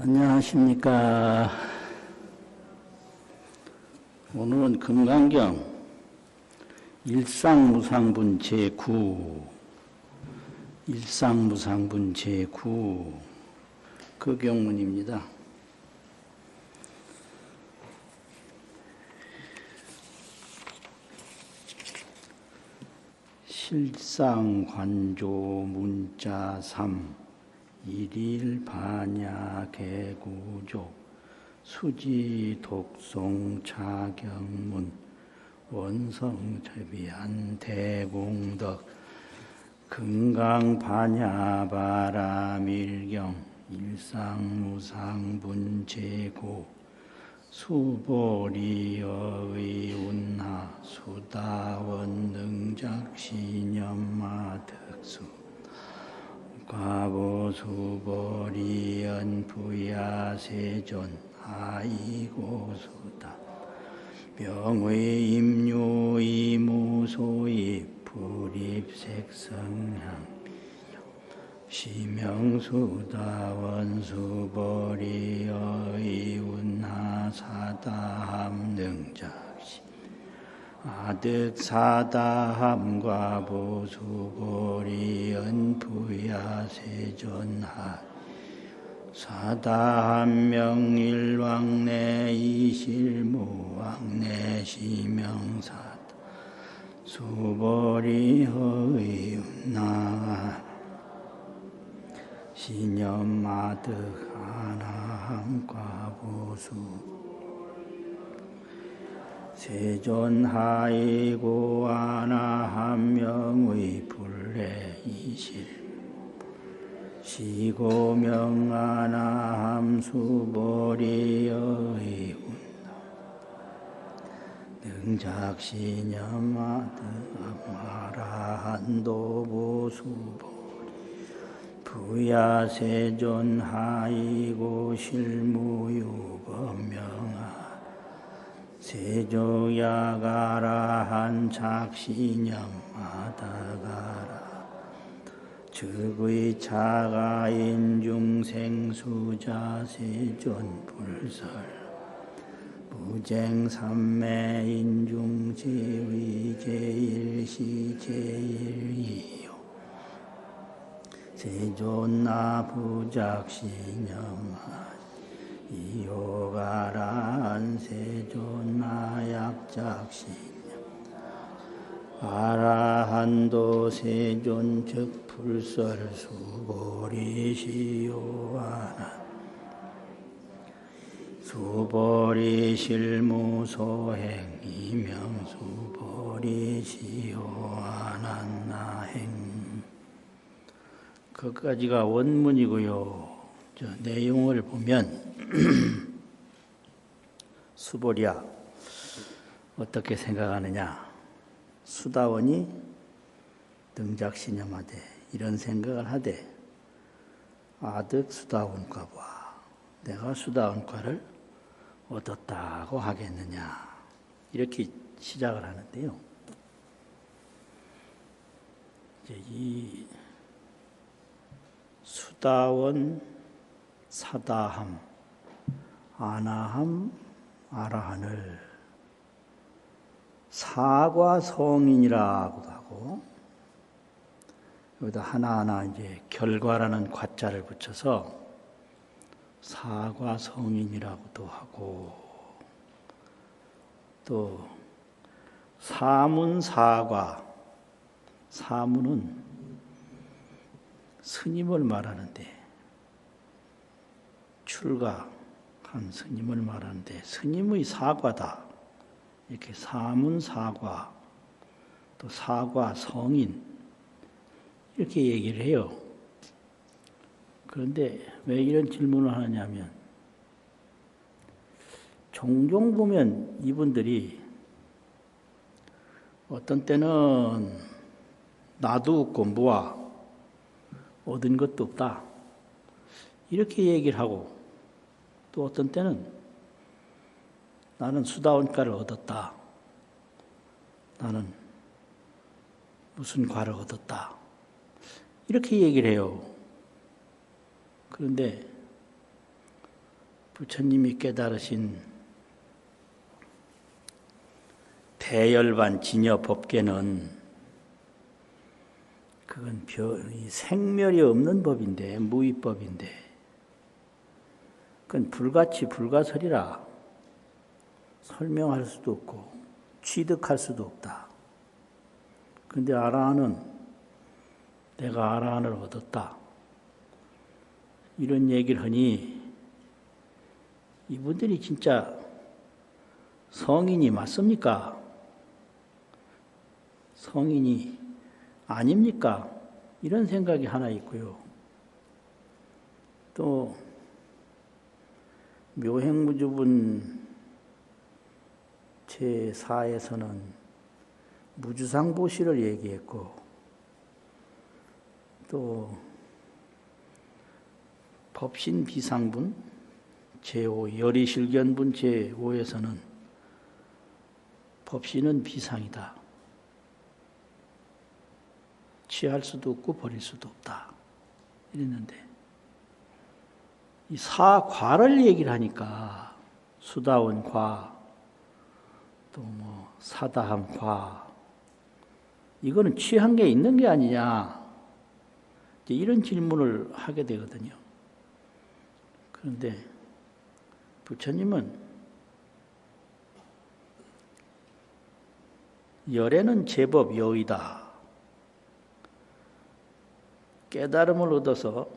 안녕하십니까. 오늘은 금강경 일상무상분 제9 일상무상분 제9 그 경문입니다. 실상관조 문자 3 일일 반야개구족 수지 독송 차경문 원성체비한 대공덕 금강 반야바라밀경 일상무상분 제고 수보리여의 운하 수다원 능작신념마득수 과보수보리연 부야세존 하이고수다 명의 임유이무소이 불입색성향 시명수다원수보리여의 운하사다함능작시 아득사다함과 보수보리연 부야세존하 사다함명일왕내 이실무왕내 시명사다 수보리허의 운하 신념마득 하나함과 보수 세존하이고 하나함명의 불례이실 시고명하나함 수보리여의 운하 능작신념마득 아라한도 보수보 부야세존 하이고 실무유법명하 세조야가라한 작신념마다가라 즉의 차가인 중생수자세존 불설 무쟁삼매인 중지의 제일시 제일이요 세존나 부작신념하 이호가란 세존나 약작신념 아라한도 세존 즉 불설수보리시요하나 수보리실무소행 이명수보리시요하나행 그까지가 원문이고요. 저 내용을 보면 수보리야 어떻게 생각하느냐? 수다원이 능작신념하되 이런 생각을 하되 아득 수다원과봐 내가 수다원과를 얻었다고 하겠느냐 이렇게 시작을 하는데요. 이제 이 수다원, 사다함, 아나함, 아라한을 사과성인이라고도 하고 여기다 하나하나 이제 결과라는 과자를 붙여서 사과성인이라고도 하고 또 사문사과 사문은 스님을 말하는데 출가한 스님을 말하는데 스님의 사과다 이렇게 사문사과 또 사과성인 이렇게 얘기를 해요. 그런데 왜 이런 질문을 하냐면 종종 보면 이분들이 어떤 때는 나도 없고 뭐야 얻은 것도 없다 이렇게 얘기를 하고 또 어떤 때는 나는 수다원과를 얻었다 나는 무슨 과를 얻었다 이렇게 얘기를 해요. 그런데 부처님이 깨달으신 대열반 진여 법계는 그건 생멸이 없는 법인데, 무위법인데, 그건 불가치 불가설이라 설명할 수도 없고 취득할 수도 없다. 그런데 아라한은 내가 아라한을 얻었다, 이런 얘기를 하니 이분들이 진짜 성인이 맞습니까? 성인이 아닙니까? 이런 생각이 하나 있고요. 또 묘행무주분 제4에서는 무주상보시를 얘기했고, 또 법신비상분 제5, 열의실견분 제5에서는 법신은 비상이다, 취할 수도 없고 버릴 수도 없다, 이랬는데 이 사과를 얘기를 하니까 수다원 과, 또 뭐 사다함 과, 이거는 취한 게 있는 게 아니냐, 이런 질문을 하게 되거든요. 그런데 부처님은 열애는 제법 여의다, 깨달음을 얻어서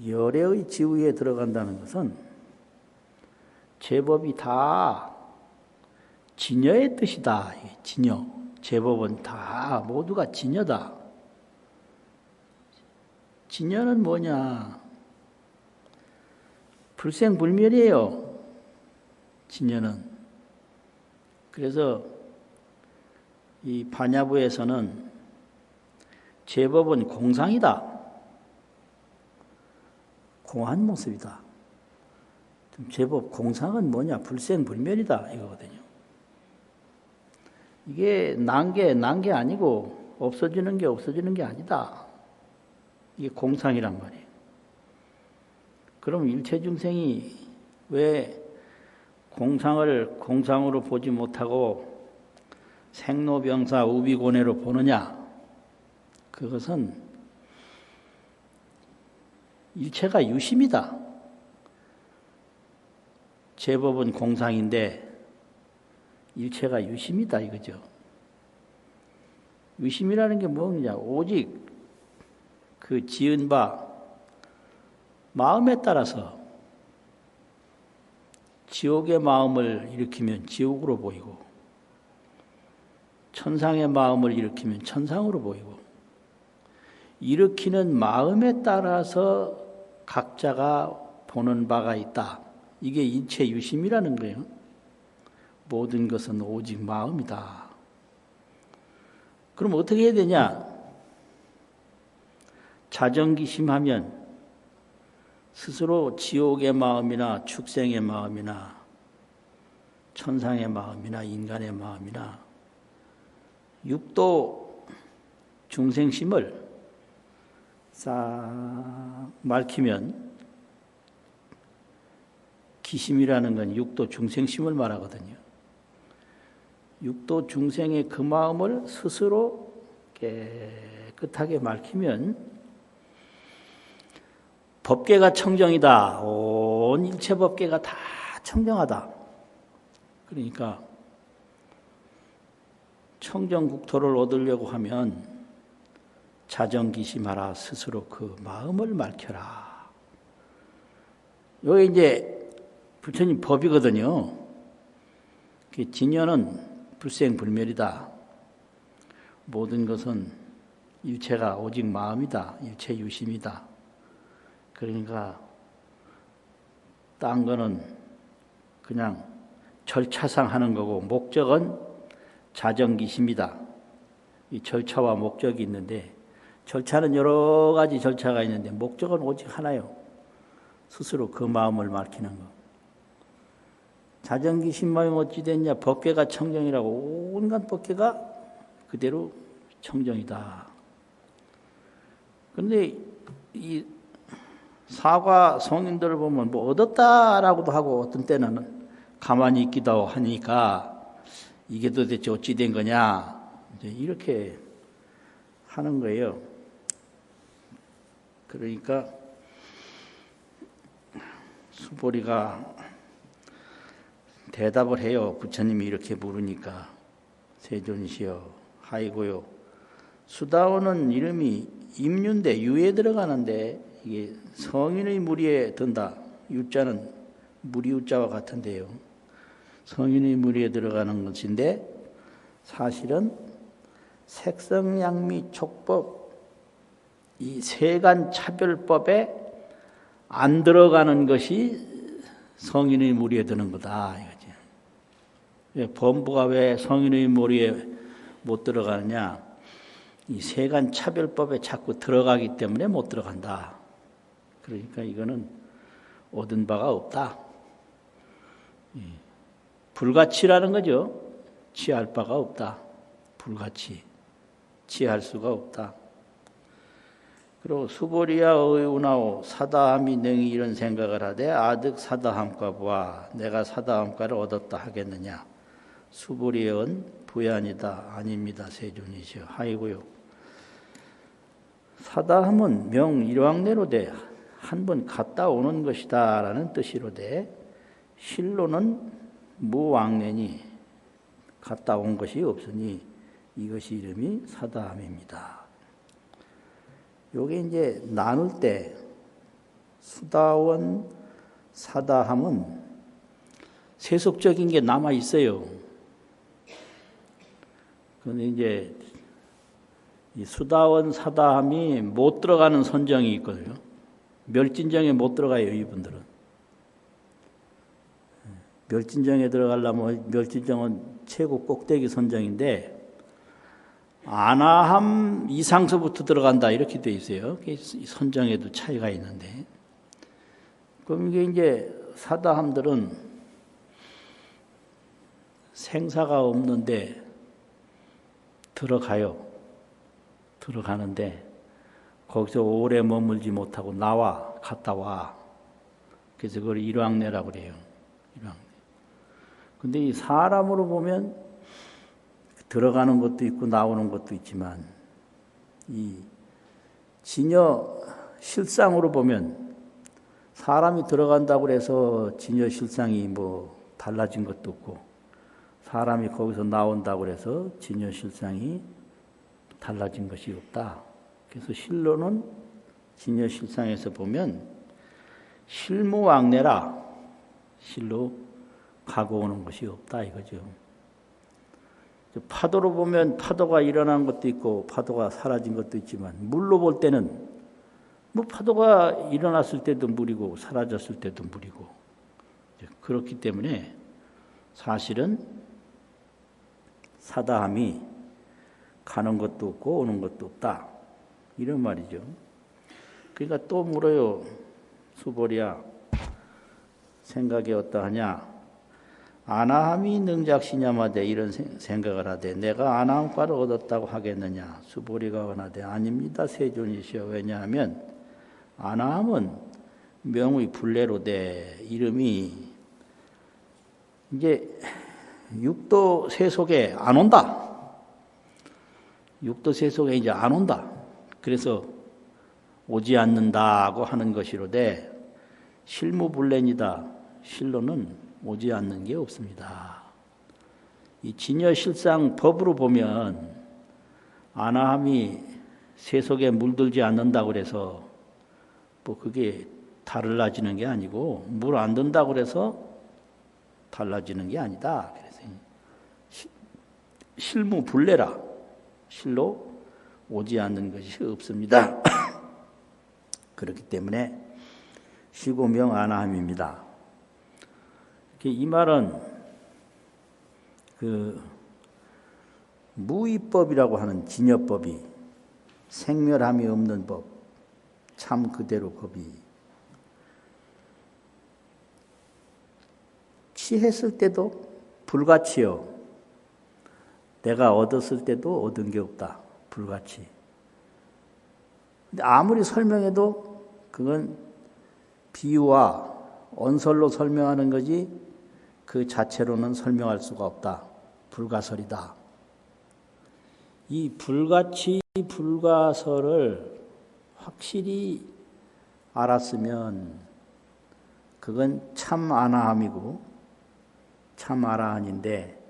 열애의 지위에 들어간다는 것은 제법이 다 진여의 뜻이다. 진여, 제법은 다 모두가 진여다. 진여는 뭐냐? 불생불멸이에요, 진여는. 그래서 이 반야부에서는 제법은 공상이다, 공한 모습이다. 제법 공상은 뭐냐? 불생불멸이다, 이거거든요. 이게 난 게 아니고 없어지는 게 아니다, 이게 공상이란 말이에요. 그럼 일체 중생이 왜 공상을 공상으로 보지 못하고 생로병사 우비고뇌로 보느냐? 그것은 일체가 유심이다. 제법은 공상인데 일체가 유심이다, 이거죠. 유심이라는 게 뭐냐? 오직 그 지은 바 마음에 따라서 지옥의 마음을 일으키면 지옥으로 보이고, 천상의 마음을 일으키면 천상으로 보이고, 일으키는 마음에 따라서 각자가 보는 바가 있다. 이게 일체 유심이라는 거예요. 모든 것은 오직 마음이다. 그럼 어떻게 해야 되냐? 자정기심하면 스스로 지옥의 마음이나 축생의 마음이나 천상의 마음이나 인간의 마음이나 육도 중생심을 싹 밝히면, 기심이라는 건 육도 중생심을 말하거든요. 육도 중생의 그 마음을 스스로 깨끗하게 밝히면 법계가 청정이다. 온 일체 법계가 다 청정하다. 그러니까 청정국토를 얻으려고 하면 자정기심하라. 스스로 그 마음을 밝혀라. 이게 이제 부처님 법이거든요. 진여는 불생불멸이다. 모든 것은 일체가 오직 마음이다. 일체 유심이다. 그러니까 딴 거는 그냥 절차상 하는 거고, 목적은 자정기심이다. 이 절차와 목적이 있는데, 절차는 여러 가지 절차가 있는데 목적은 오직 하나요. 스스로 그 마음을 밝히는 거. 자정기심 마음이 어찌 됐냐? 법계가 청정이라고. 온갖 법계가 그대로 청정이다. 그런데 이 사과 성인들을 보면 뭐 얻었다라고도 하고 어떤 때는 가만히 있기도 하니까 이게 도대체 어찌 된 거냐 이제 이렇게 하는 거예요. 그러니까 수보리가 대답을 해요. 부처님이 이렇게 물으니까 세존이시여 하이고요. 수다원은 이름이 임유인데 유에 들어가는데 이게 성인의 무리에 든다. 유자는 무리유자와 같은데요. 성인의 무리에 들어가는 것인데 사실은 색성양미 촉법 이 세간 차별법에 안 들어가는 것이 성인의 무리에 드는 거다 이거지. 범부가 왜 성인의 무리에 못 들어가느냐? 이 세간 차별법에 자꾸 들어가기 때문에 못 들어간다. 그러니까 이거는 얻은 바가 없다. 불가치라는 거죠. 취할 바가 없다. 불가치. 취할 수가 없다. 그리고 수보리야 의운하오 사다함이 능히 이런 생각을 하되 아득 사다함과 보아 내가 사다함과를 얻었다 하겠느냐. 수보리은 부연이다. 아닙니다. 세존이시여 하이고요. 사다함은 명일왕내로되 한 번 갔다 오는 것이다 라는 뜻이로되 실로는 무왕내니 갔다 온 것이 없으니 이것이 이름이 사다함입니다. 요게 이제 나눌 때 수다원 사다함은 세속적인 게 남아 있어요. 그런데 이제 이 수다원 사다함이 못 들어가는 선정이 있거든요. 멸진정에 못 들어가요, 이분들은. 멸진정에 들어가려면 멸진정은 최고 꼭대기 선정인데 아나함 이상서부터 들어간다 이렇게 돼 있어요. 선정에도 차이가 있는데. 그럼 이게 이제 사다함들은 생사가 없는데 들어가는데 거기서 오래 머물지 못하고 갔다 와. 그래서 그걸 일왕내라고 그래요. 일왕내. 근데 이 사람으로 보면 들어가는 것도 있고 나오는 것도 있지만 이 진여 실상으로 보면 사람이 들어간다고 해서 진여 실상이 뭐 달라진 것도 없고 사람이 거기서 나온다고 해서 진여 실상이 달라진 것이 없다. 그래서 실로는 진여 실상에서 보면 실무왕래라 실로 가고 오는 것이 없다 이거죠. 파도로 보면 파도가 일어난 것도 있고 파도가 사라진 것도 있지만 물로 볼 때는 뭐 파도가 일어났을 때도 물이고 사라졌을 때도 물이고 그렇기 때문에 사실은 사다함이 가는 것도 없고 오는 것도 없다 이런 말이죠. 그러니까 또 물어요. 수보리야 생각이 어떠하냐? 아나함이 능작시냐마되 이런 생각을 하되 내가 아나함과를 얻었다고 하겠느냐. 수보리가 원하되 아닙니다. 세존이시여. 왜냐하면 아나함은 명의 불례로되 이름이 이제 육도 세속에 안 온다. 육도 세속에 이제 안 온다. 그래서 오지 않는다고 하는 것이로되 실무불례니다. 실로는 오지 않는 게 없습니다. 이 진여실상 법으로 보면 아나함이 세속에 물들지 않는다고 그래서 뭐 그게 달라지는 게 아니고 물 안 든다고 그래서 달라지는 게 아니다. 그래서 실무불례라. 실로 오지 않는 것이 없습니다. 그렇기 때문에 시고명 아나함입니다. 이 말은 그 무위법이라고 하는 진여법이 생멸함이 없는 법, 참 그대로 법이 취했을 때도 불가치요. 내가 얻었을 때도 얻은 게 없다. 불가치. 근데 아무리 설명해도 그건 비유와 언설로 설명하는 거지 그 자체로는 설명할 수가 없다. 불가설이다. 이 불가치 불가설을 확실히 알았으면 그건 참 아나함이고 참 아라한인데,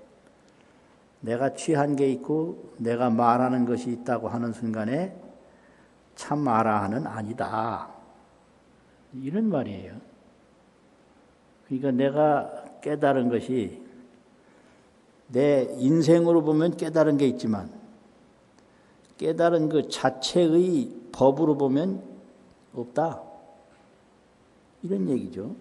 내가 취한 게 있고 내가 말하는 것이 있다고 하는 순간에 참 아라한은 아니다. 이런 말이에요. 그러니까 내가 깨달은 것이 내 인생으로 보면 깨달은 게 있지만 깨달은 그 자체의 법으로 보면 없다. 이런 얘기죠.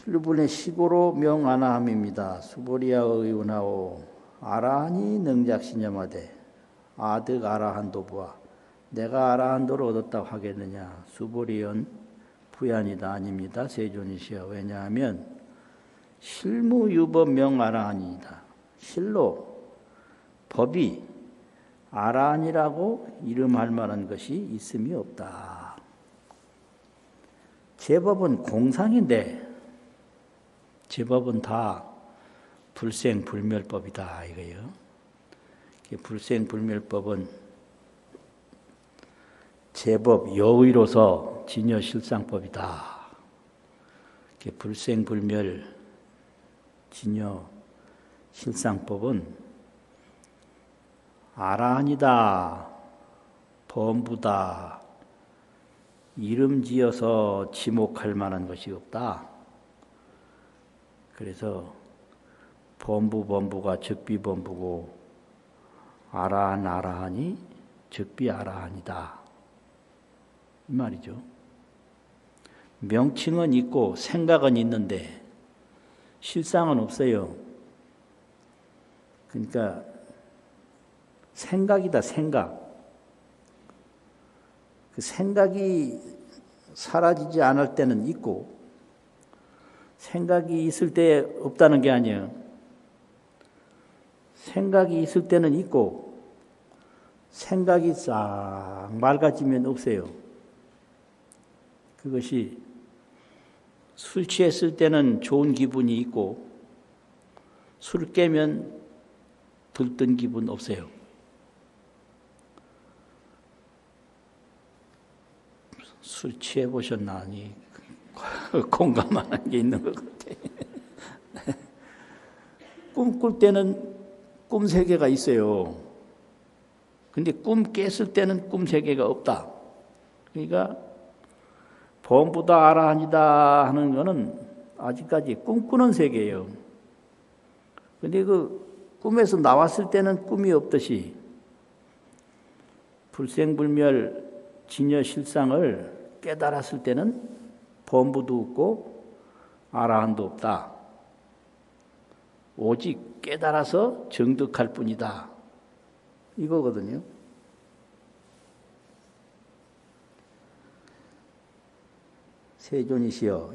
일본의 시고로 명아나함입니다. 수보리아의 은하오 아라한이 능작신념하되 아득 아라한도부와 내가 아라한도를 얻었다고 하겠느냐. 수보리언 부연이다. 아닙니다. 세존이시여. 왜냐하면 실무유법 명아라한이다. 실로 법이 아라한이라고 이름할 만한 것이 있음이 없다. 제법은 공상인데 제법은 다 불생불멸법이다 이거예요. 불생불멸법은 제법 여의로서 진여실상법이다. 불생불멸 진여실상법은 아라한이다, 범부다, 이름 지어서 지목할 만한 것이 없다. 그래서 범부가 적비범부고 아라한이 적비아라한이다. 이 말이죠. 명칭은 있고 생각은 있는데 실상은 없어요. 그러니까 생각이다, 생각. 그 생각이 사라지지 않을 때는 있고 생각이 있을 때 없다는 게 아니에요. 생각이 있을 때는 있고 생각이 싹 맑아지면 없어요. 그것이 술 취했을 때는 좋은 기분이 있고 술 깨면 들뜬 기분 없어요. 술 취해 보셨나니 공감하는 게 있는 것 같아. 꿈꿀 때는 꿈 세계가 있어요. 근데 꿈 깼을 때는 꿈 세계가 없다. 그러니까 범부다 아라한이다 하는 거는 아직까지 꿈꾸는 세계예요. 근데 그 꿈에서 나왔을 때는 꿈이 없듯이 불생불멸 진여실상을 깨달았을 때는 범부도 없고 아라한도 없다. 오직 깨달아서 정득할 뿐이다. 이거거든요. 세존이시여,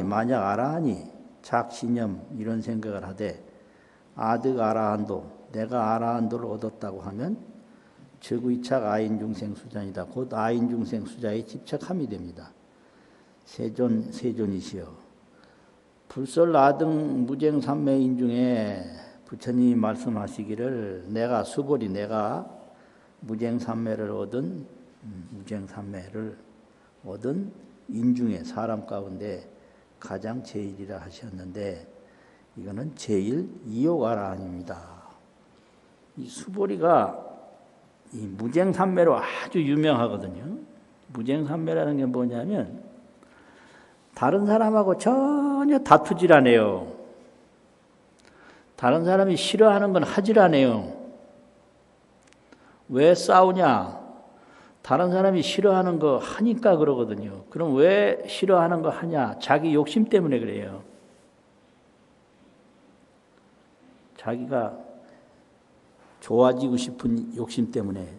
만약 아라한이 작신념 이런 생각을 하되 아득 아라한도, 내가 아라한도를 얻었다고 하면 즉의착 아인중생수자이다. 곧 아인중생수자에 집착함이 됩니다. 세존이시여, 불설아등 무쟁삼매인 중에 부처님이 말씀하시기를 내가 무쟁삼매를 얻은 인 중에 사람 가운데 가장 제일이라 하셨는데 이거는 제일 이욕아라한입니다. 이 수보리가 이 무쟁삼매로 아주 유명하거든요. 무쟁삼매라는 게 뭐냐면 다른 사람하고 전혀 다투질 않아요. 다른 사람이 싫어하는 건 하질 않아요. 왜 싸우냐? 다른 사람이 싫어하는 거 하니까 그러거든요. 그럼 왜 싫어하는 거 하냐? 자기 욕심 때문에 그래요. 자기가 좋아지고 싶은 욕심 때문에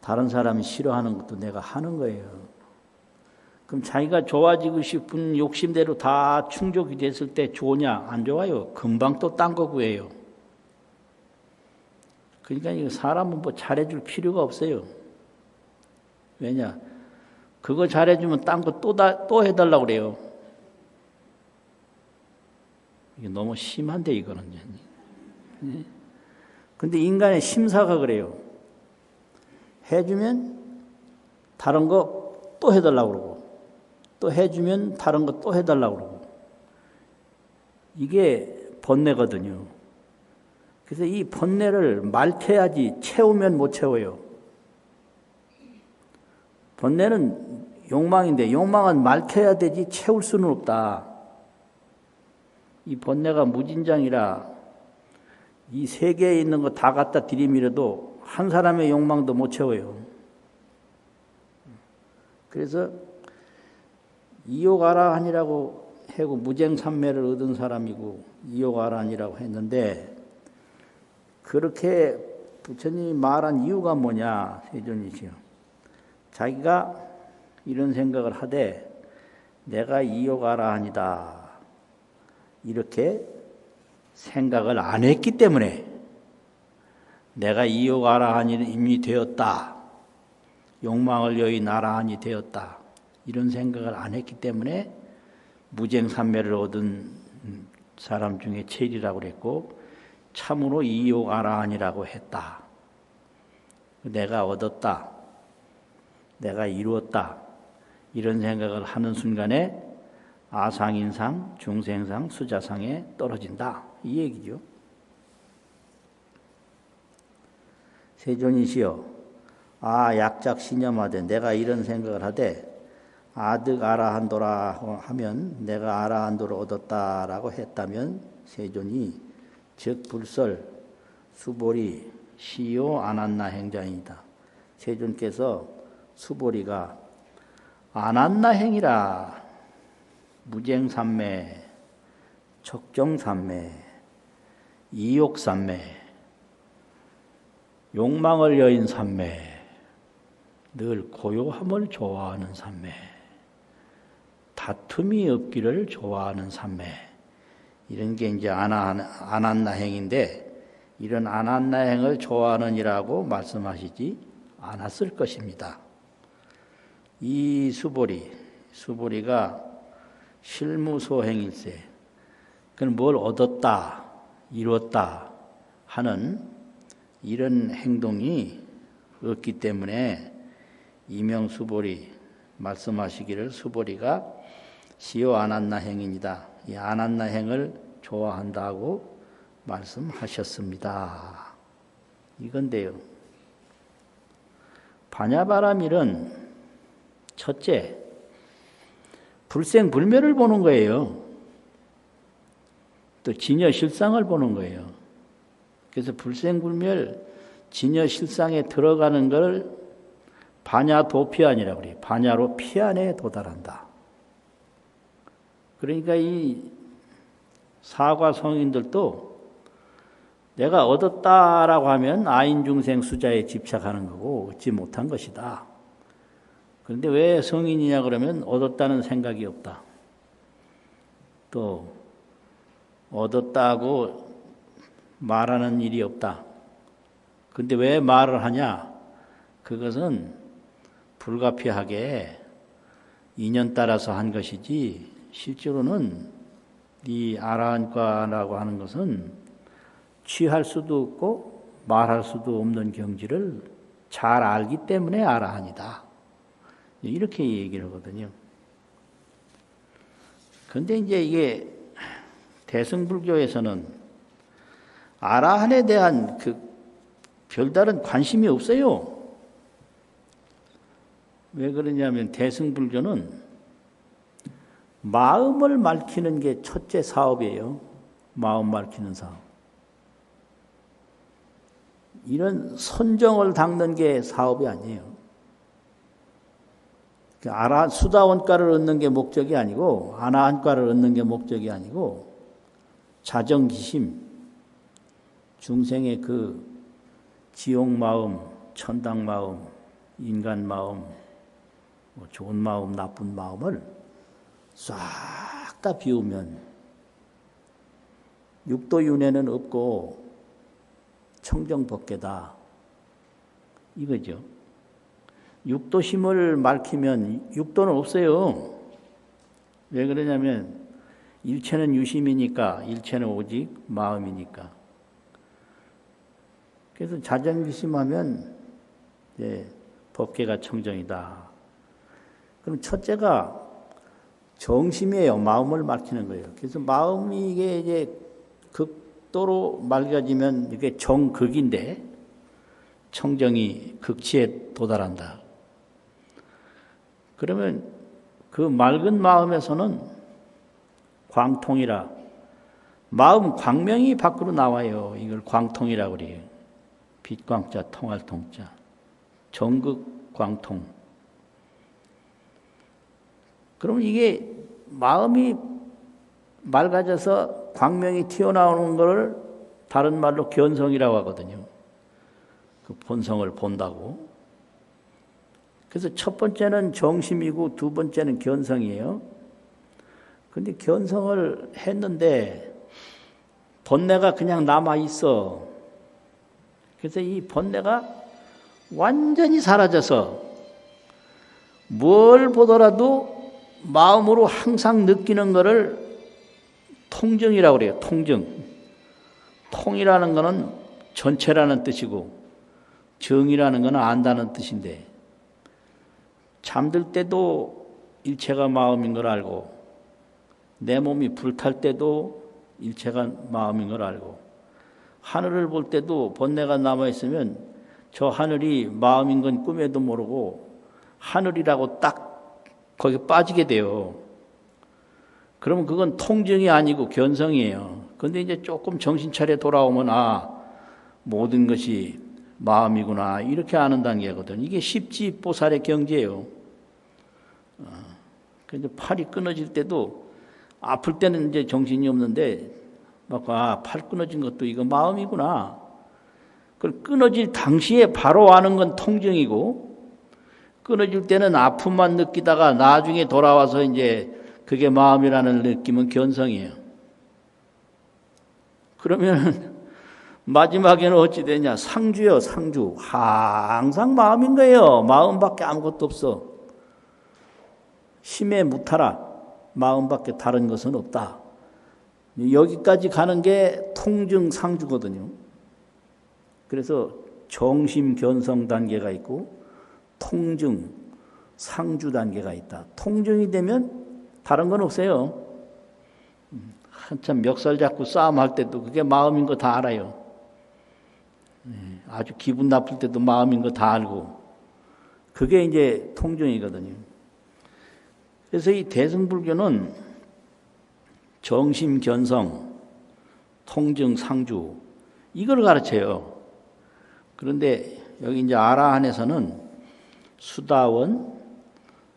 다른 사람이 싫어하는 것도 내가 하는 거예요. 그럼 자기가 좋아지고 싶은 욕심대로 다 충족이 됐을 때 좋으냐? 안 좋아요. 금방 또 딴 거 구해요. 그러니까 사람은 뭐 잘해줄 필요가 없어요. 왜냐? 그거 잘해주면 딴 거 또 해달라고 그래요. 이게 너무 심한데, 이거는. 근데 인간의 심사가 그래요. 해주면 다른 거 또 해달라고 그러고, 또 해주면 다른 거 또 해달라고 그러고. 이게 번뇌거든요. 그래서 이 번뇌를 말태야지 채우면 못 채워요. 번뇌는 욕망인데 욕망은 말태야 되지 채울 수는 없다. 이 번뇌가 무진장이라 이 세계에 있는 거 다 갖다 들이밀어도 한 사람의 욕망도 못 채워요. 그래서 이욕아라한이라고 해고 무쟁삼매를 얻은 사람이고 이욕아라한이라고 했는데, 그렇게 부처님이 말한 이유가 뭐냐, 세존이시여. 자기가 이런 생각을 하되 내가 이욕아라한이다 이렇게 생각을 안 했기 때문에, 내가 이욕아라한이 되었다, 욕망을 여의 아라한이 되었다 이런 생각을 안 했기 때문에 무쟁삼매를 얻은 사람 중에 제일이라고 그랬고, 참으로 이욕아라한이라고 했다. 내가 얻었다, 내가 이루었다 이런 생각을 하는 순간에 아상인상, 중생상, 수자상에 떨어진다 이 얘기죠. 세존이시여, 약작 신념하되 내가 이런 생각을 하되 아득 아라한도라 하면 내가 아라한도를 얻었다라고 했다면, 세존이 즉 불설 수보리 시요 아난나 행자이다. 세존께서 수보리가 아난나 행이라 무쟁삼매, 척정삼매, 이욕삼매, 욕망을 여인 삼매, 늘 고요함을 좋아하는 삼매, 다툼이 없기를 좋아하는 삼매, 이런 게 이제 아난나행인데, 이런 아난나행을 좋아하느니라고 말씀하시지 않았을 것입니다. 이 수보리가 실무소행일세, 그건 뭘 얻었다, 이뤘다 하는 이런 행동이 없기 때문에 이명수보리 말씀하시기를 수보리가 시요 아난나행입니다. 이 아난나행을 좋아한다고 말씀하셨습니다. 이건데요. 반야바라밀은 첫째, 불생불멸을 보는 거예요. 또 진여실상을 보는 거예요. 그래서 불생불멸, 진여실상에 들어가는 걸 반야도피안이라고 그래요. 반야로 피안에 도달한다. 그러니까 이 사과 성인들도 내가 얻었다라고 하면 아인중생 수자에 집착하는 거고 얻지 못한 것이다. 그런데 왜 성인이냐 그러면 얻었다는 생각이 없다. 또 얻었다고 말하는 일이 없다. 그런데 왜 말을 하냐? 그것은 불가피하게 인연 따라서 한 것이지, 실제로는 이 아라한과라고 하는 것은 취할 수도 없고 말할 수도 없는 경지를 잘 알기 때문에 아라한이다. 이렇게 얘기를 하거든요. 그런데 이제 이게 대승불교에서는 아라한에 대한 그 별다른 관심이 없어요. 왜 그러냐면 대승불교는 마음을 밝히는 게 첫째 사업이에요. 마음 밝히는 사업. 이런 선정을 닦는 게 사업이 아니에요. 수다원가를 얻는 게 목적이 아니고, 아나한가를 얻는 게 목적이 아니고, 자정기심, 중생의 그 지옥마음, 천당마음, 인간마음, 좋은 마음, 나쁜 마음을 싹 다 비우면 육도윤회는 없고 청정법계다. 이거죠. 육도심을 밝히면 육도는 없어요. 왜 그러냐면 일체는 유심이니까, 일체는 오직 마음이니까. 그래서 자정기심하면 법계가 청정이다. 그럼 첫째가 정심이에요. 마음을 밝히는 거예요. 그래서 마음이 이게 이제 극도로 맑아지면 이게 정극인데 청정이 극치에 도달한다. 그러면 그 맑은 마음에서는 광통이라, 마음 광명이 밖으로 나와요. 이걸 광통이라고 그래요. 빛광자, 통할 통자. 정극 광통. 그러면 이게 마음이 맑아져서 광명이 튀어나오는 것을 다른 말로 견성이라고 하거든요. 그 본성을 본다고. 그래서 첫 번째는 정심이고 두 번째는 견성이에요. 근데 견성을 했는데 본내가 그냥 남아 있어. 그래서 이 본내가 완전히 사라져서 뭘 보더라도 마음으로 항상 느끼는 것을 통정이라고 그래요. 통정. 통이라는 것은 전체라는 뜻이고 정이라는 것은 안다는 뜻인데, 잠들 때도 일체가 마음인 걸 알고, 내 몸이 불탈 때도 일체가 마음인 걸 알고, 하늘을 볼 때도 본내가 남아있으면 저 하늘이 마음인 건 꿈에도 모르고 하늘이라고 딱 거기 빠지게 돼요. 그러면 그건 통정이 아니고 견성이에요. 그런데 이제 조금 정신 차려 돌아오면 모든 것이 마음이구나 이렇게 아는 단계거든. 이게 십지보살의 경지예요. 그래서 팔이 끊어질 때도 아플 때는 이제 정신이 없는데 팔 끊어진 것도 이거 마음이구나. 그걸 끊어질 당시에 바로 아는 건 통정이고, 끊어질 때는 아픔만 느끼다가 나중에 돌아와서 이제 그게 마음이라는 느낌은 견성이에요. 그러면 마지막에는 어찌 되냐? 상주요, 상주. 항상 마음인 거예요. 마음밖에 아무것도 없어. 심에 무타라. 마음밖에 다른 것은 없다. 여기까지 가는 게 통증상주거든요. 그래서 정심 견성 단계가 있고 통증 상주 단계가 있다. 통증이 되면 다른 건 없어요. 한참 멱살 잡고 싸움할 때도 그게 마음인 거 다 알아요. 아주 기분 나쁠 때도 마음인 거 다 알고, 그게 이제 통증이거든요. 그래서 이 대승불교는 정심 견성, 통증 상주 이걸 가르쳐요. 그런데 여기 이제 아라한에서는 수다원,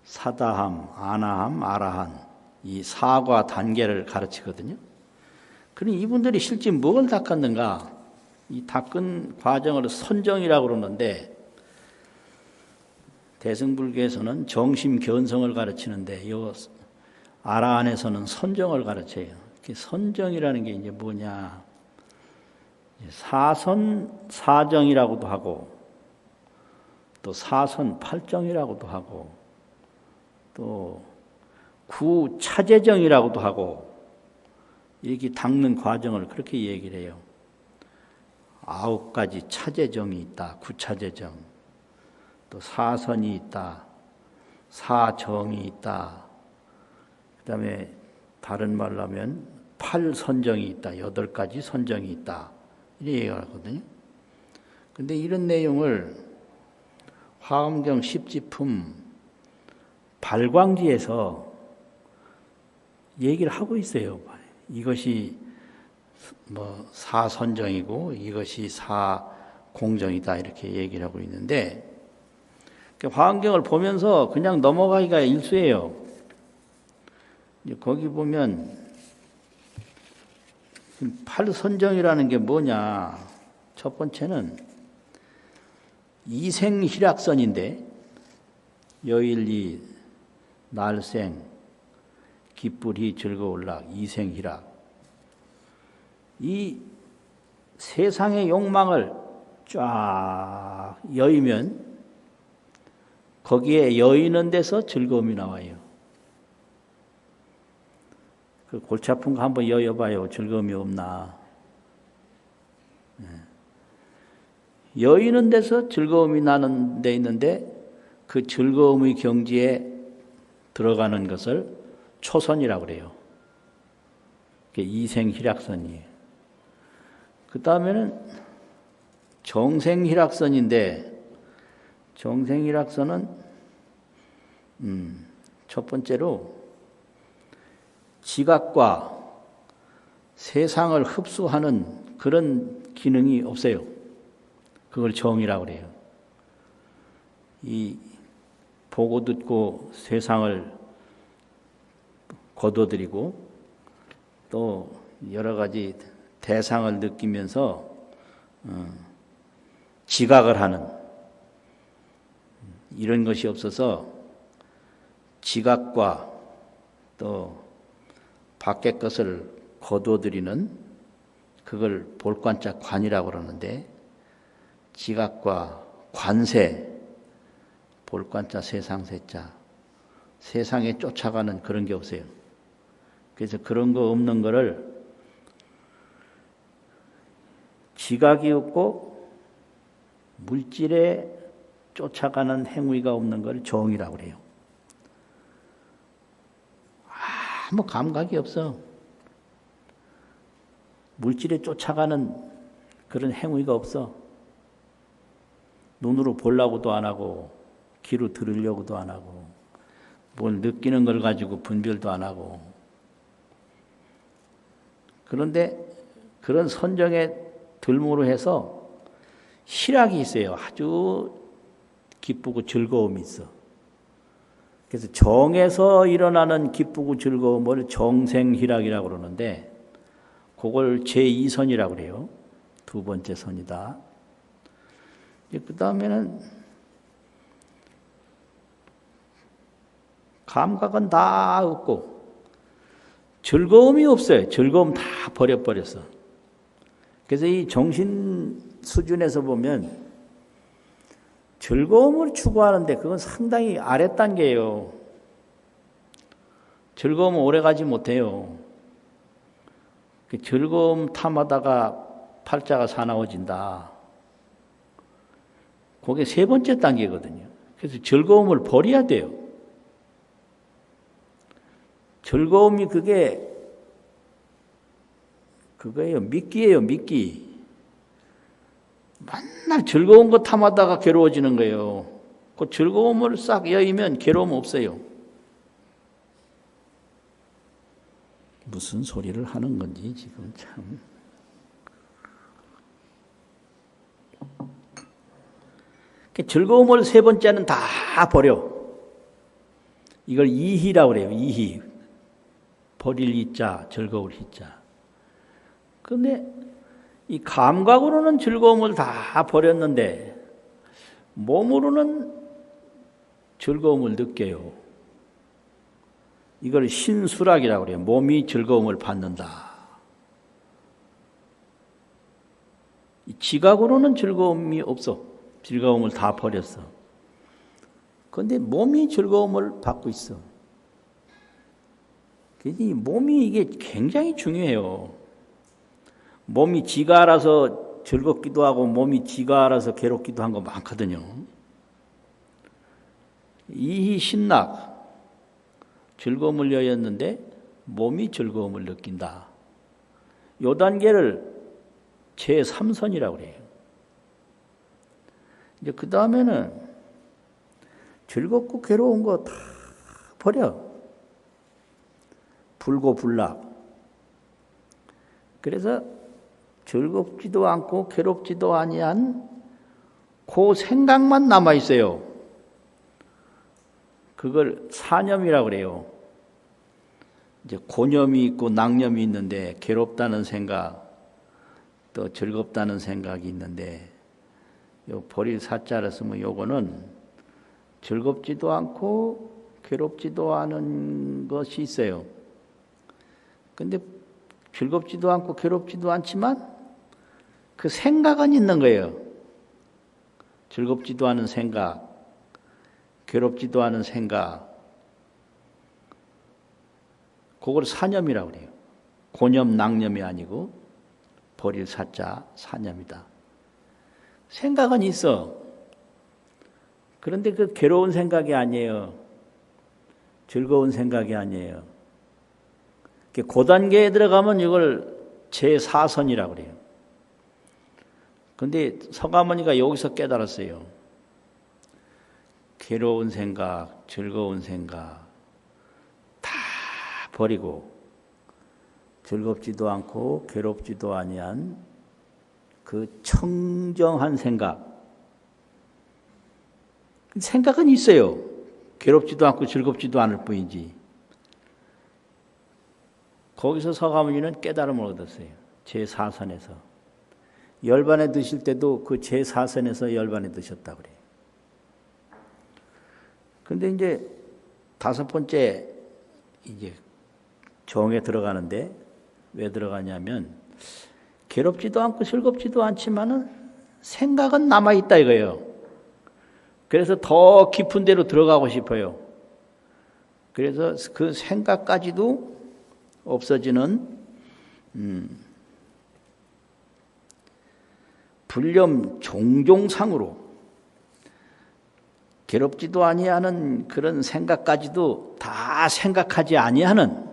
사다함, 아나함, 아라한 이 사과 단계를 가르치거든요. 그럼 이분들이 실제 뭘 닦았는가? 이 닦은 과정을 선정이라고 그러는데, 대승불교에서는 정심 견성을 가르치는데 이 아라한에서는 선정을 가르쳐요. 선정이라는 게 이제 뭐냐? 사선 사정이라고도 하고, 또 사선 팔정이라고도 하고, 또 구차재정이라고도 하고, 이렇게 닦는 과정을 그렇게 얘기를 해요. 9가지 차재정이 있다. 구차재정. 또 사선이 있다. 사정이 있다. 그 다음에 다른 말로 하면 8선정이 있다. 8가지 선정이 있다. 이렇게 얘기하거든요. 근데 이런 내용을 화엄경 10지품 발광지에서 얘기를 하고 있어요. 이것이 뭐 사선정이고 이것이 사공정이다 이렇게 얘기를 하고 있는데, 화엄경을 보면서 그냥 넘어가기가 일수예요. 거기 보면 8선정이라는 게 뭐냐? 첫 번째는 이생희락선인데, 여일리 날생 기쁘리 즐거울락 이생희락. 이 세상의 욕망을 쫙 여의면 거기에 여의는 데서 즐거움이 나와요. 그 골치 아픈 거 한번 여여봐요. 즐거움이 없나. 여의는 데서 즐거움이 나는 데 있는데 그 즐거움의 경지에 들어가는 것을 초선이라고 그래요. 그게 이생희락선이에요. 그 다음에는 정생희락선인데 정생희락선은 첫 번째로 지각과 세상을 흡수하는 그런 기능이 없어요. 그걸 정이라고 그래요. 이 보고 듣고 세상을 거둬들이고 또 여러 가지 대상을 느끼면서 지각을 하는 이런 것이 없어서 지각과 또 밖의 것을 거둬들이는 그걸 볼관자 관이라고 그러는데 지각과 관세, 볼관자 세상세자, 세상에 쫓아가는 그런 게 없어요. 그래서 그런 거 없는 거를 지각이 없고 물질에 쫓아가는 행위가 없는 걸 정이라고 그래요. 아무 감각이 없어. 물질에 쫓아가는 그런 행위가 없어. 눈으로 보려고도 안 하고 귀로 들으려고도 안 하고 뭘 느끼는 걸 가지고 분별도 안 하고 그런데 그런 선정에 들므로 해서 희락이 있어요. 아주 기쁘고 즐거움이 있어. 그래서 정에서 일어나는 기쁘고 즐거움을 정생희락이라고 그러는데 그걸 제2선이라고 그래요. 두 번째 선이다. 그 다음에는 감각은 다 없고 즐거움이 없어요. 즐거움 다 버려버렸어. 그래서 이 정신 수준에서 보면 즐거움을 추구하는데 그건 상당히 아랫단계예요. 즐거움은 오래가지 못해요. 즐거움 탐하다가 팔자가 사나워진다. 그게 세 번째 단계거든요. 그래서 즐거움을 버려야 돼요. 즐거움이 그거예요. 미끼예요, 미끼. 맨날 즐거운 거 탐하다가 괴로워지는 거예요. 그 즐거움을 싹 여의면 괴로움 없어요. 무슨 소리를 하는 건지 지금 참. 즐거움을 세 번째는 다 버려. 이걸 이희라고 그래요. 이희. 버릴 이자, 즐거울 희자. 그런데 이 감각으로는 즐거움을 다 버렸는데 몸으로는 즐거움을 느껴요. 이걸 신수락이라고 그래요. 몸이 즐거움을 받는다. 지각으로는 즐거움이 없어. 즐거움을 다 버렸어. 그런데 몸이 즐거움을 받고 있어. 이 몸이 이게 굉장히 중요해요. 몸이 지가 알아서 즐겁기도 하고 몸이 지가 알아서 괴롭기도 한 거 많거든요. 이희 신락, 즐거움을 여였는데 몸이 즐거움을 느낀다. 요 단계를 제3선이라고 그래요. 이제 그 다음에는 즐겁고 괴로운 거 다 버려. 불고불락. 그래서 즐겁지도 않고 괴롭지도 아니한 그 생각만 남아 있어요. 그걸 사념이라고 그래요. 이제 고념이 있고 낙념이 있는데 괴롭다는 생각, 또 즐겁다는 생각이 있는데 요 버릴 사자를 쓰면 요거는 즐겁지도 않고 괴롭지도 않은 것이 있어요. 근데 즐겁지도 않고 괴롭지도 않지만 그 생각은 있는 거예요. 즐겁지도 않은 생각, 괴롭지도 않은 생각, 그걸 사념이라고 그래요. 고념, 낭념이 아니고 버릴 사자, 사념이다. 생각은 있어. 그런데 그 괴로운 생각이 아니에요. 즐거운 생각이 아니에요. 고단계에 들어가면 이걸 제4선이라고 그래요. 그런데 서가모니가 여기서 깨달았어요. 괴로운 생각, 즐거운 생각 다 버리고 즐겁지도 않고 괴롭지도 아니한 그 청정한 생각은 있어요. 괴롭지도 않고 즐겁지도 않을 뿐이지. 거기서 서가모니는 깨달음을 얻었어요. 제4선에서. 열반에 드실 때도 그 제4선에서 열반에 드셨다고 그래요. 근데 이제 다섯 번째 이제 정에 들어가는데 왜 들어가냐면 괴롭지도 않고 즐겁지도 않지만은 생각은 남아있다 이거예요. 그래서 더 깊은 데로 들어가고 싶어요. 그래서 그 생각까지도 없어지는 불념 종종상으로 괴롭지도 아니하는 그런 생각까지도 다 생각하지 아니하는,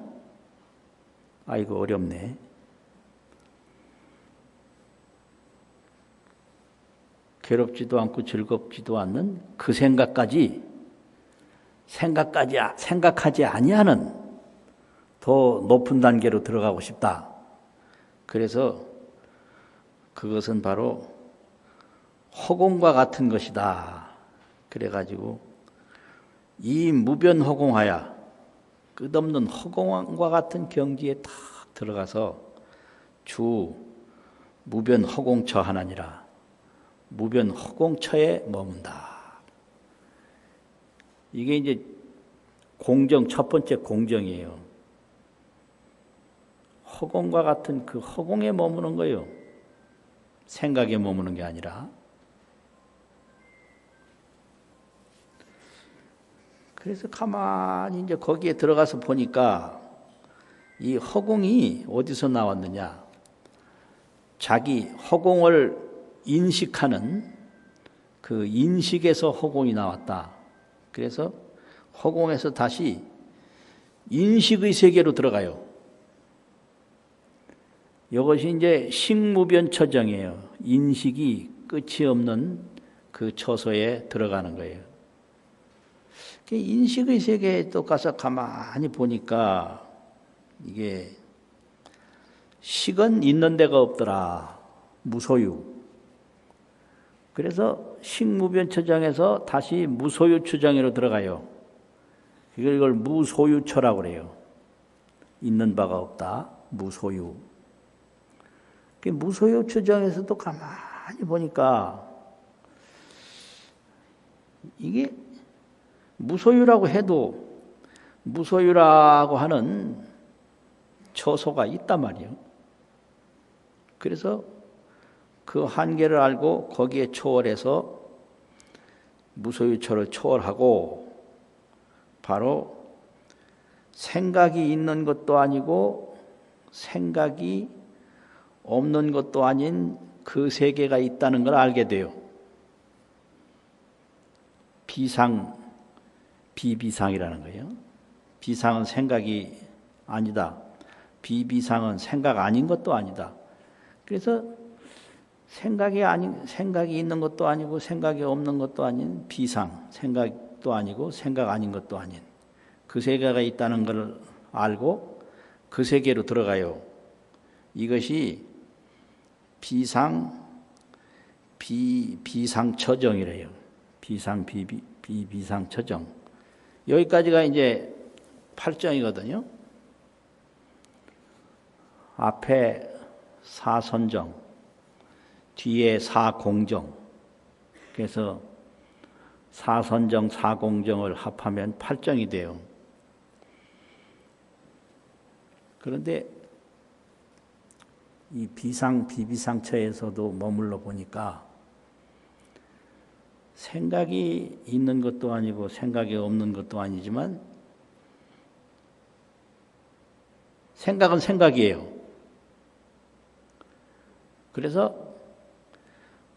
아이고 어렵네. 괴롭지도 않고 즐겁지도 않는 그 생각하지 아니하는 더 높은 단계로 들어가고 싶다. 그래서 그것은 바로 허공과 같은 것이다. 그래가지고 이 무변허공하야, 끝없는 허공과 같은 경지에 딱 들어가서 주 무변허공처 하나니라. 무변허공처에 머문다. 이게 이제 첫 번째 공정이에요. 허공과 같은 그 허공에 머무는 거예요. 생각에 머무는 게 아니라. 그래서 가만히 이제 거기에 들어가서 보니까 이 허공이 어디서 나왔느냐. 자기 허공을 인식하는 그 인식에서 허공이 나왔다. 그래서 허공에서 다시 인식의 세계로 들어가요. 이것이 이제 식무변처정이에요. 인식이 끝이 없는 그 처소에 들어가는 거예요. 인식의 세계에 또 가서 가만히 보니까 이게 식은 있는 데가 없더라. 무소유. 그래서 식무변처정에서 다시 무소유처정으로 들어가요. 이걸 무소유처라고 그래요. 있는 바가 없다. 무소유. 무소유처정에서도 가만히 보니까 이게 무소유라고 해도 무소유라고 하는 처소가 있단 말이에요. 그래서 그 한계를 알고 거기에 초월해서 무소유처를 초월하고 바로 생각이 있는 것도 아니고 생각이 없는 것도 아닌 그 세계가 있다는 걸 알게 돼요. 비비상이라는 거예요. 비상은 생각이 아니다. 비비상은 생각 아닌 것도 아니다. 그래서 생각이 있는 것도 아니고 생각이 없는 것도 아닌 비상, 생각도 아니고 생각 아닌 것도 아닌 그 세계가 있다는 걸 알고 그 세계로 들어가요. 이것이 비상처정이래요. 비상처정. 여기까지가 이제 8정이거든요. 앞에 4선정, 뒤에 4공정. 그래서 4선정, 4공정을 합하면 8정이 돼요. 그런데 이 비비상처에서도 머물러 보니까 생각이 있는 것도 아니고 생각이 없는 것도 아니지만 생각은 생각이에요. 그래서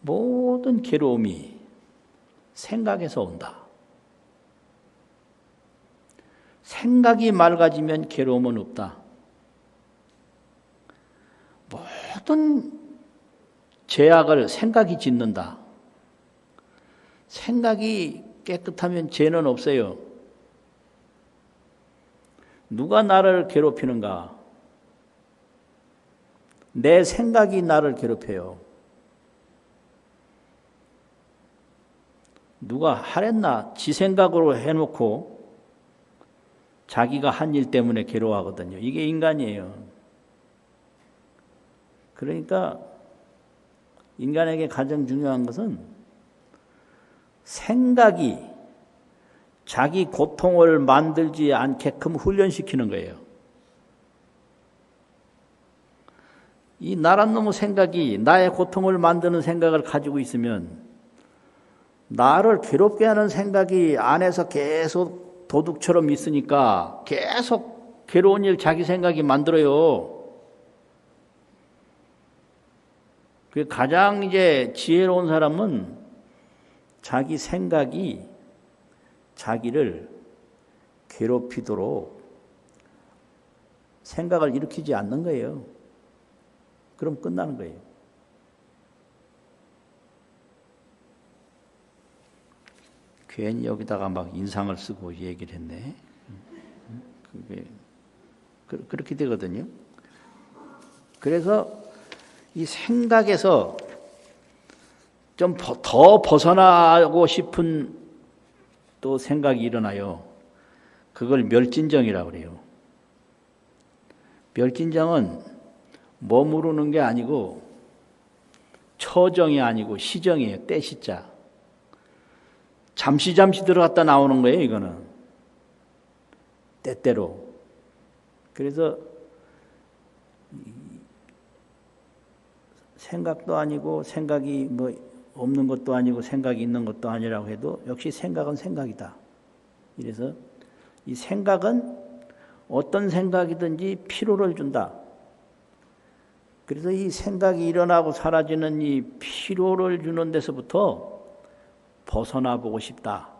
모든 괴로움이 생각에서 온다. 생각이 맑아지면 괴로움은 없다. 모든 죄악을 생각이 짓는다. 생각이 깨끗하면 죄는 없어요. 누가 나를 괴롭히는가? 내 생각이 나를 괴롭혀요. 누가 하랬나? 지 생각으로 해놓고 자기가 한 일 때문에 괴로워하거든요. 이게 인간이에요. 그러니까 인간에게 가장 중요한 것은 생각이 자기 고통을 만들지 않게끔 훈련시키는 거예요. 이 나란 놈의 생각이 나의 고통을 만드는 생각을 가지고 있으면 나를 괴롭게 하는 생각이 안에서 계속 도둑처럼 있으니까 계속 괴로운 일 자기 생각이 만들어요. 그 가장 이제 지혜로운 사람은 자기 생각이 자기를 괴롭히도록 생각을 일으키지 않는 거예요. 그럼 끝나는 거예요. 괜히 여기다가 막 인상을 쓰고 얘기를 했네. 그게 그렇게 되거든요. 그래서 이 생각에서 좀 더 벗어나고 싶은 또 생각이 일어나요. 그걸 멸진정이라고 그래요. 멸진정은 머무르는 게 아니고 처정이 아니고 시정이에요. 때시자. 잠시 들어갔다 나오는 거예요. 이거는 때때로. 그래서 생각도 아니고 생각이 뭐 없는 것도 아니고 생각이 있는 것도 아니라고 해도 역시 생각은 생각이다. 이래서 이 생각은 어떤 생각이든지 피로를 준다. 그래서 이 생각이 일어나고 사라지는 이 피로를 주는 데서부터 벗어나 보고 싶다.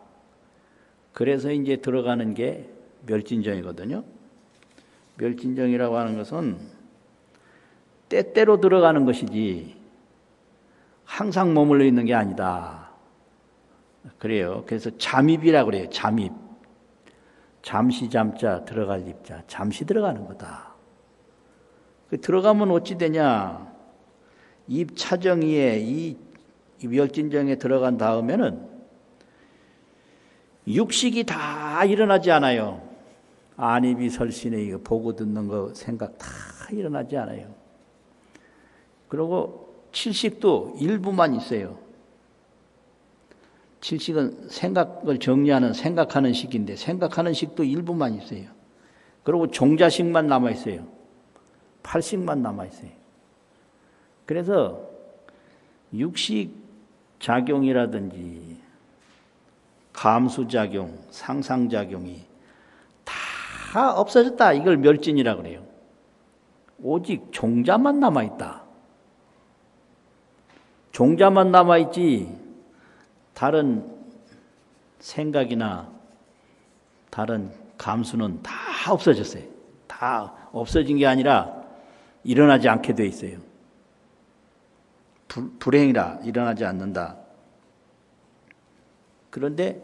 그래서 이제 들어가는 게 멸진정이거든요. 멸진정이라고 하는 것은 때때로 들어가는 것이지 항상 머물러 있는 게 아니다. 그래요. 그래서 잠입이라고 그래요. 잠입. 잠시 잠자 들어갈 입자. 잠시 들어가는 거다. 들어가면 어찌 되냐? 입 차정이에 이 멸진정에 들어간 다음에는 육식이 다 일어나지 않아요. 안입이 설신에 이거 보고 듣는 거 생각 다 일어나지 않아요. 그리고 칠식도 일부만 있어요. 칠식은 생각을 정리하는 생각하는 식인데 생각하는 식도 일부만 있어요. 그리고 종자식만 남아 있어요. 팔식만 남아 있어요. 그래서 육식 작용이라든지 감수작용, 상상작용이 다 없어졌다. 이걸 멸진이라고 그래요. 오직 종자만 남아있다. 종자만 남아있지 다른 생각이나 다른 감수는 다 없어졌어요. 다 없어진 게 아니라 일어나지 않게 돼 있어요. 불행이라 일어나지 않는다. 그런데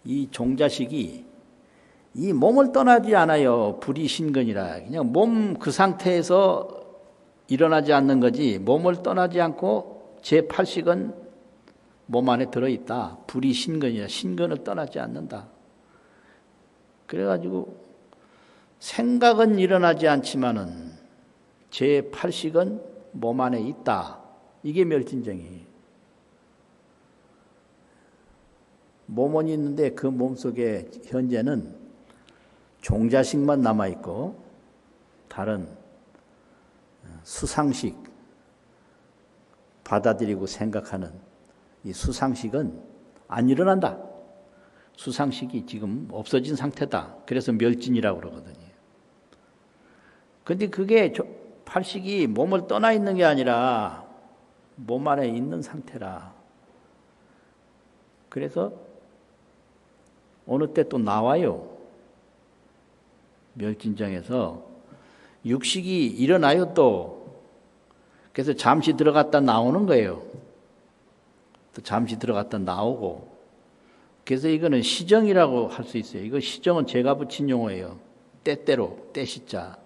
이 종자식이 이 몸을 떠나지 않아요. 불이 신근이라. 그냥 몸 그 상태에서 일어나지 않는 거지 몸을 떠나지 않고 제8식은 몸 안에 들어있다. 불이 신근이라. 신근을 떠나지 않는다. 그래가지고 생각은 일어나지 않지만은 제8식은 몸 안에 있다. 이게 멸진정이에요. 몸은 있는데 그 몸 속에 현재는 종자식만 남아있고 다른 수상식 받아들이고 생각하는 이 수상식은 안 일어난다. 수상식이 지금 없어진 상태다. 그래서 멸진이라고 그러거든요. 근데 그게 팔식이 몸을 떠나 있는 게 아니라 몸 안에 있는 상태라. 그래서 어느 때 또 나와요. 멸진정에서 육식이 일어나요 또. 그래서 잠시 들어갔다 나오는 거예요. 또 잠시 들어갔다 나오고. 그래서 이거는 시정이라고 할 수 있어요. 이거 시정은 제가 붙인 용어예요. 때때로, 때시자.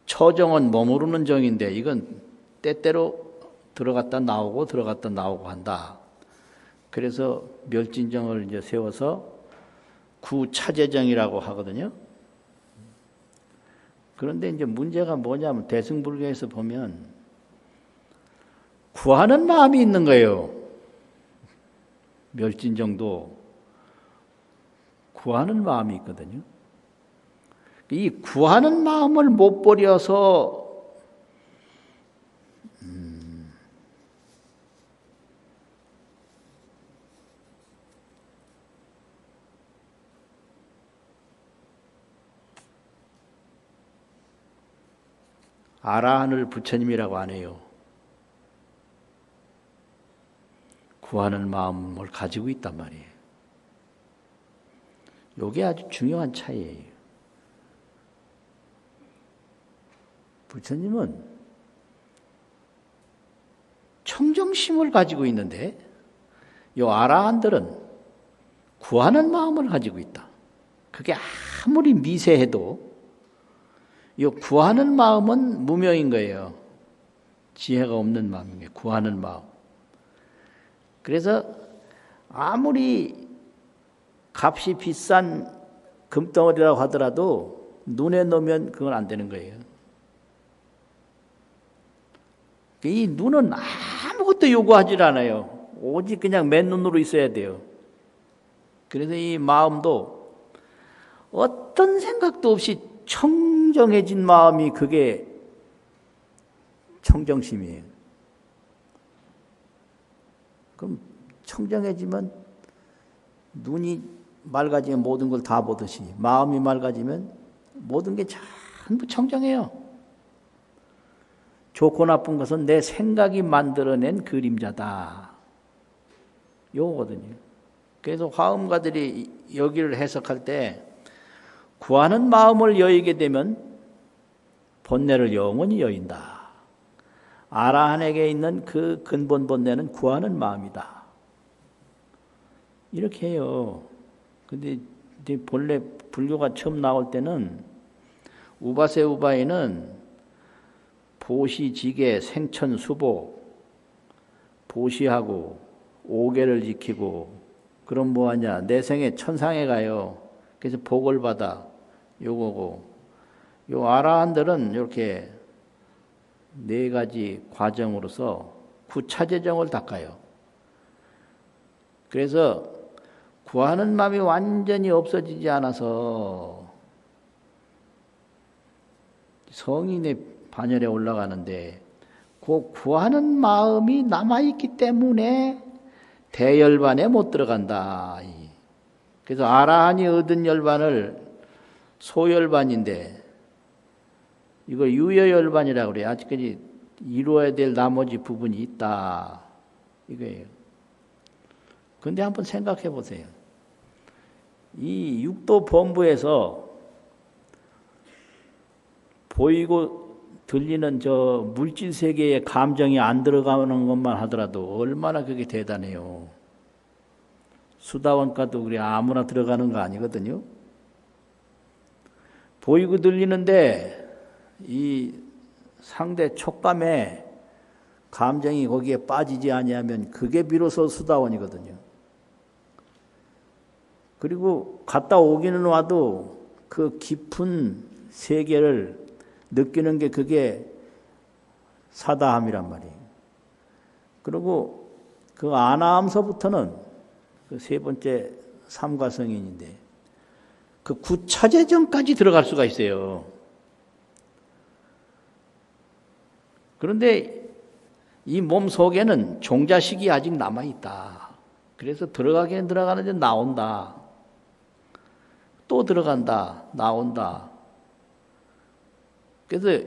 처정은 머무르는 정인데 이건 때때로 들어갔다 나오고 들어갔다 나오고 한다. 그래서 멸진정을 이제 세워서 구차재정이라고 하거든요. 그런데 이제 문제가 뭐냐면 대승불교에서 보면 구하는 마음이 있는 거예요. 멸진정도 구하는 마음이 있거든요. 이 구하는 마음을 못 버려서 아라한을 부처님이라고 안 해요. 구하는 마음을 가지고 있단 말이에요. 이게 아주 중요한 차이예요. 부처님은 청정심을 가지고 있는데 요 아라한들은 구하는 마음을 가지고 있다. 그게 아무리 미세해도 이 구하는 마음은 무명인 거예요. 지혜가 없는 마음인 거예요. 구하는 마음. 그래서 아무리 값이 비싼 금덩어리라고 하더라도 눈에 넣으면 그건 안 되는 거예요. 이 눈은 아무것도 요구하지 않아요. 오직 그냥 맨눈으로 있어야 돼요. 그래서 이 마음도 어떤 생각도 없이 청정해진 마음이 그게 청정심이에요. 그럼 청정해지면 눈이 맑아지면 모든 걸 다 보듯이 마음이 맑아지면 모든 게 전부 청정해요. 좋고 나쁜 것은 내 생각이 만들어낸 그림자다. 요거거든요. 그래서 화엄가들이 여기를 해석할 때 구하는 마음을 여의게 되면 본래를 영원히 여인다. 아라한에게 있는 그 근본 본래는 구하는 마음이다. 이렇게 해요. 근데 본래 불교가 처음 나올 때는 우바세 우바이는 보시지계 생천수보 보시하고 오계를 지키고 그럼 뭐하냐 내생에 천상에 가요. 그래서 복을 받아 요거고 요 아라한들은 이렇게 네 가지 과정으로서 구차재정을 닦아요. 그래서 구하는 마음이 완전히 없어지지 않아서 성인의 반열에 올라가는데 그 구하는 마음이 남아있기 때문에 대열반에 못 들어간다. 그래서 아라한이 얻은 열반을 소열반인데 이거 유여열반이라고 그래요. 아직까지 이루어야 될 나머지 부분이 있다. 이거예요. 그런데 한번 생각해 보세요. 이 육도 본부에서 보이고 들리는 저 물질 세계에 감정이 안 들어가는 것만 하더라도 얼마나 그게 대단해요. 수다원가도 그래 아무나 들어가는 거 아니거든요. 보이고 들리는데 이 상대 촉감에 감정이 거기에 빠지지 아니하면 그게 비로소 수다원이거든요. 그리고 갔다 오기는 와도 그 깊은 세계를 느끼는 게 그게 사다함이란 말이에요. 그리고 그 아나함서부터는 그 세 번째 삼과성인인데 그 구차재정까지 들어갈 수가 있어요. 그런데 이 몸 속에는 종자식이 아직 남아있다. 그래서 들어가긴 들어가는데 나온다. 또 들어간다. 나온다. 그래서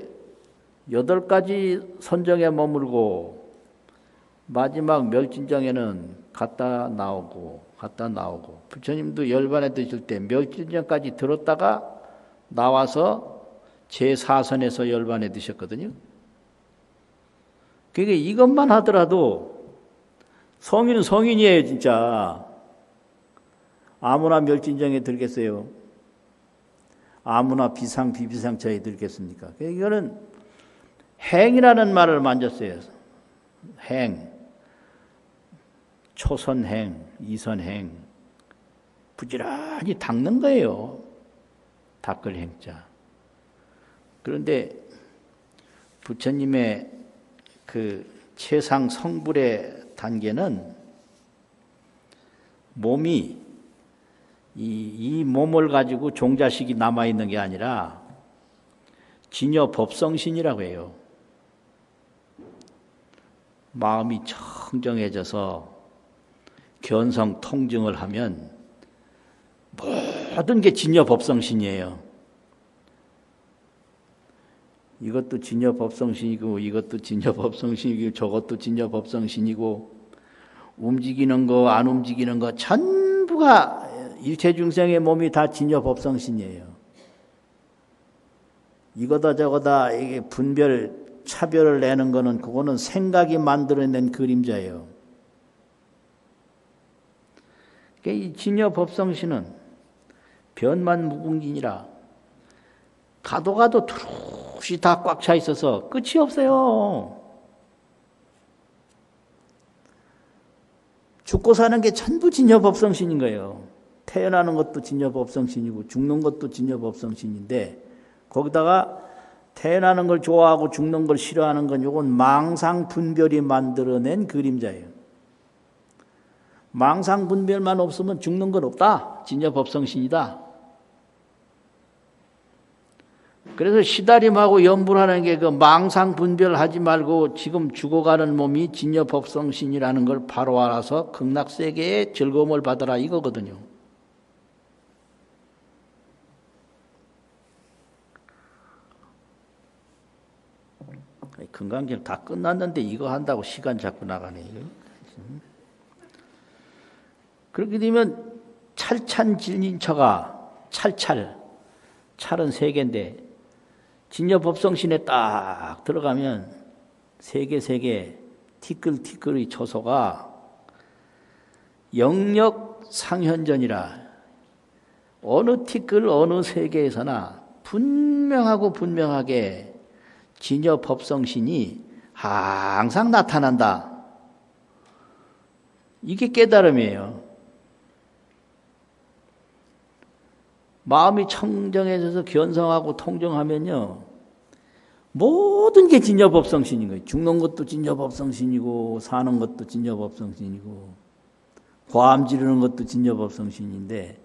8가지 선정에 머물고 마지막 멸진정에는 갔다 나오고 갔다 나오고, 부처님도 열반에 드실 때 멸진정까지 들었다가 나와서 제4선에서 열반에 드셨거든요. 그러니까 이것만 하더라도 성인은 성인이에요, 진짜. 아무나 멸진정에 들겠어요? 아무나 비상, 비비상처에 들겠습니까? 이거는 행이라는 말을 만졌어요. 행. 초선행, 이선행. 부지런히 닦는 거예요. 닦을 행자. 그런데 부처님의 그 최상 성불의 단계는 몸이 이 몸을 가지고 종자식이 남아있는 게 아니라 진여 법성신이라고 해요. 마음이 청정해져서 견성 통증을 하면 모든 게 진여 법성신이에요. 이것도 진여 법성신이고 이것도 진여 법성신이고 저것도 진여 법성신이고, 움직이는 거 안 움직이는 거 전부가 일체 중생의 몸이 다 진여 법성신이에요. 이거다 저거다 이게 분별 차별을 내는 거는 그거는 생각이 만들어낸 그림자예요. 이 진여 법성신은 변만 무궁진이라 가도 가도 두루시 다 꽉 차 있어서 끝이 없어요. 죽고 사는 게 전부 진여 법성신인 거예요. 태어나는 것도 진여 법성신이고 죽는 것도 진여 법성신인데, 거기다가 태어나는 걸 좋아하고 죽는 걸 싫어하는 건 이건 망상 분별이 만들어낸 그림자예요. 망상 분별만 없으면 죽는 건 없다. 진여 법성신이다. 그래서 시다림하고 염불하는 게 그 망상 분별하지 말고 지금 죽어가는 몸이 진여 법성신이라는 걸 바로 알아서 극락세계의 즐거움을 받아라 이거거든요. 금강경 다 끝났는데 이거 한다고 시간 자꾸 나가네. 그렇게 되면 찰찬질린처가 찰은 3개인데 진여 법성신에 딱 들어가면 세 개 티끌티끌의 초소가 영역 상현전이라 어느 티끌 어느 세계에서나 분명하게 진여 법성신이 항상 나타난다. 이게 깨달음이에요. 마음이 청정해져서 견성하고 통정하면요, 모든 게 진여 법성신인 거예요. 죽는 것도 진여 법성신이고 사는 것도 진여 법성신이고 과암 지르는 것도 진여 법성신인데,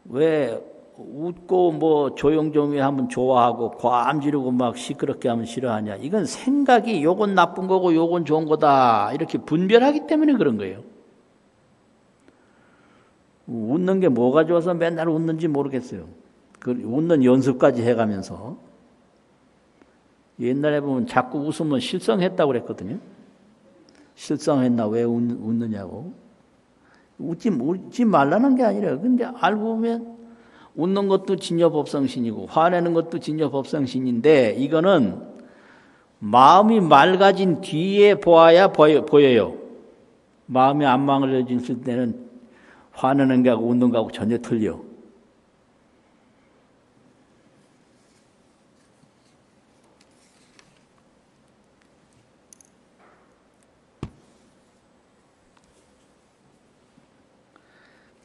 왜 웃고 뭐 조용조용히 하면 좋아하고 과암 지르고 막 시끄럽게 하면 싫어하냐? 이건 생각이 요건 나쁜 거고 요건 좋은 거다 이렇게 분별하기 때문에 그런 거예요. 웃는 게 뭐가 좋아서 맨날 웃는지 모르겠어요. 그 웃는 연습까지 해가면서 옛날에 보면 자꾸 웃으면 실성했다고 그랬거든요. 실성했나 왜 웃느냐고. 웃지 말라는 게 아니라, 근데 알고 보면 웃는 것도 진여 법성신이고 화내는 것도 진여 법성신인데, 이거는 마음이 맑아진 뒤에 보아야 보여요. 마음이 안 맑아졌을 때는 화내는 거하고 웃는 거하고 전혀 틀려.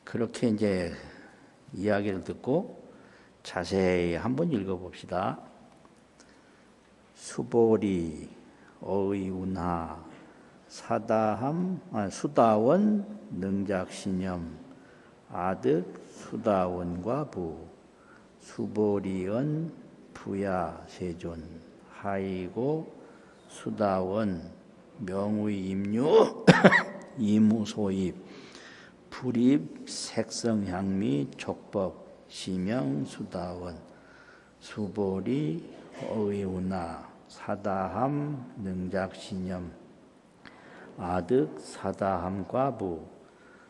그렇게 이제 이야기를 듣고 자세히 한번 읽어봅시다. 수보리, 어의운하, 사다함, 수다원, 능작신념, 아득, 수다원과 부, 수보리언, 부야, 세존, 하이고, 수다원, 명의 임류 이무소입 불입 색성향미 촉법 시명수다원 수보리 어의우나 사다함 능작신념 아득 사다함과부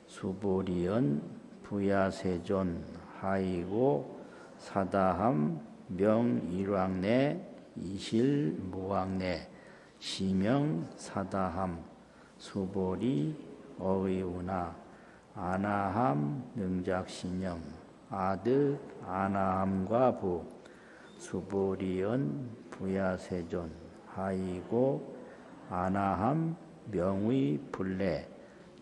수보리언 부야세존 하이고 사다함 명일왕내 이실무왕내 시명 사다함 수보리 어의우나 아나함 능작신념 아득 아나함과부 수보리언 부야세존 하이고 아나함 명의 불례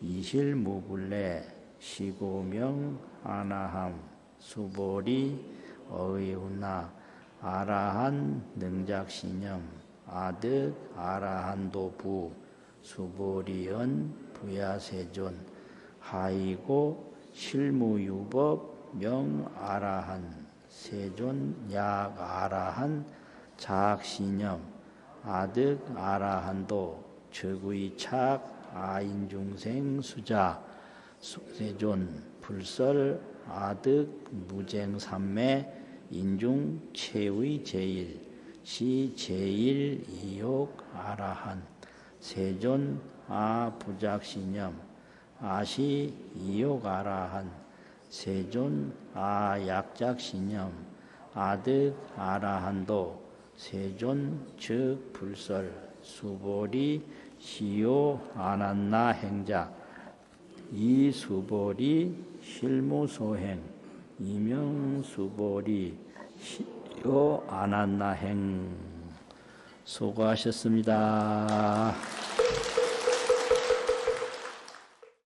이실무불례 시고명 아나함 수보리 어의우나 아라한 능작신념 아득 아라한도부 수보리언 부야세존 하이고 실무유법 명아라한 세존 약아라한 자학신념 아득 아라한도 적의착 아인중생 수자 세존 불설 아득 무쟁삼매 인중 최의 제일 시 제일 이욕 아라한 세존 아부작신념 아시 이욕 아라한 세존 아약작신념 아득 아라한도 세존 즉 불설 수보리 시요 아난나 행자 이 수보리 실무소행 이명 수보리 시요 아난나 행 수고하셨습니다.